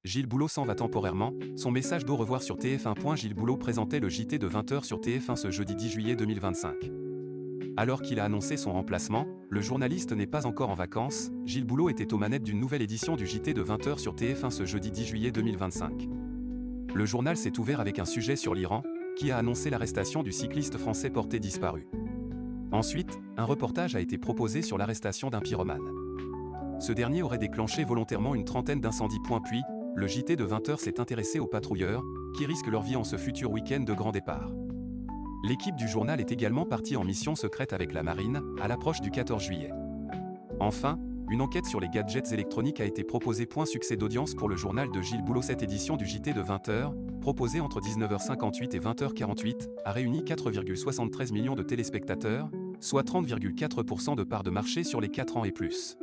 Gilles Boulot s'en va temporairement, son message d'au revoir sur TF1. Gilles Boulot présentait le JT de 20h sur TF1 ce jeudi 10 juillet 2025. Alors qu'il a annoncé son remplacement, le journaliste n'est pas encore en vacances. Gilles Boulot était aux manettes d'une nouvelle édition du JT de 20h sur TF1 ce jeudi 10 juillet 2025. Le journal s'est ouvert avec un sujet sur l'Iran, qui a annoncé l'arrestation du cycliste français porté disparu. Ensuite, un reportage a été proposé sur l'arrestation d'un pyromane. Ce dernier aurait déclenché volontairement une trentaine d'incendies. Puis, le JT de 20h s'est intéressé aux patrouilleurs, qui risquent leur vie en ce futur week-end de grand départ. L'équipe du journal est également partie en mission secrète avec la marine, à l'approche du 14 juillet. Enfin, une enquête sur les gadgets électroniques a été proposée. Succès d'audience pour le journal de Gilles Boulot. Cette édition du JT de 20h, proposée entre 19h58 et 20h48, a réuni 4,73 millions de téléspectateurs, soit 30,4% de part de marché sur les 4 ans et plus.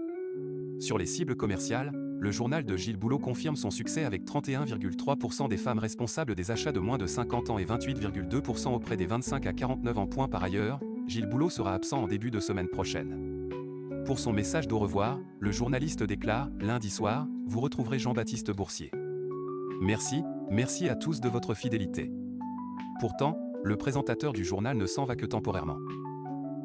Sur les cibles commerciales, le journal de Gilles Boulot confirme son succès avec 31,3% des femmes responsables des achats de moins de 50 ans et 28,2% auprès des 25 à 49 ans. Par ailleurs, Gilles Boulot sera absent en début de semaine prochaine. Pour son message d'au revoir, le journaliste déclare « Lundi soir, vous retrouverez Jean-Baptiste Boursier. Merci à tous de votre fidélité. » Pourtant, le présentateur du journal ne s'en va que temporairement.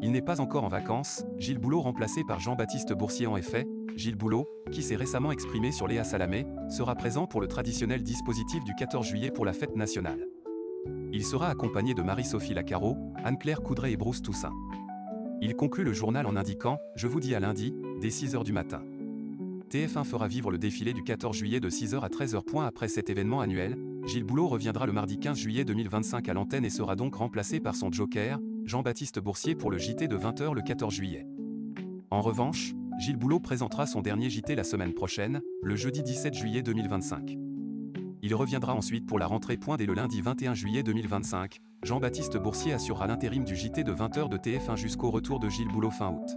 Il n'est pas encore en vacances, Gilles Boulot remplacé par Jean-Baptiste Boursier. En effet, Gilles Boulot, qui s'est récemment exprimé sur Léa Salamé, sera présent pour le traditionnel dispositif du 14 juillet pour la fête nationale. Il sera accompagné de Marie-Sophie Lacaro, Anne-Claire Coudray et Bruce Toussaint. Il conclut le journal en indiquant « Je vous dis à lundi, dès 6h du matin ». TF1 fera vivre le défilé du 14 juillet de 6h à 13h. Après cet événement annuel, Gilles Boulot reviendra le mardi 15 juillet 2025 à l'antenne et sera donc remplacé par son joker, Jean-Baptiste Boursier pour le JT de 20h le 14 juillet. En revanche, Gilles Boulot présentera son dernier JT la semaine prochaine, le jeudi 17 juillet 2025. Il reviendra ensuite pour la rentrée. Dès le lundi 21 juillet 2025, Jean-Baptiste Boursier assurera l'intérim du JT de 20h de TF1 jusqu'au retour de Gilles Boulot fin août.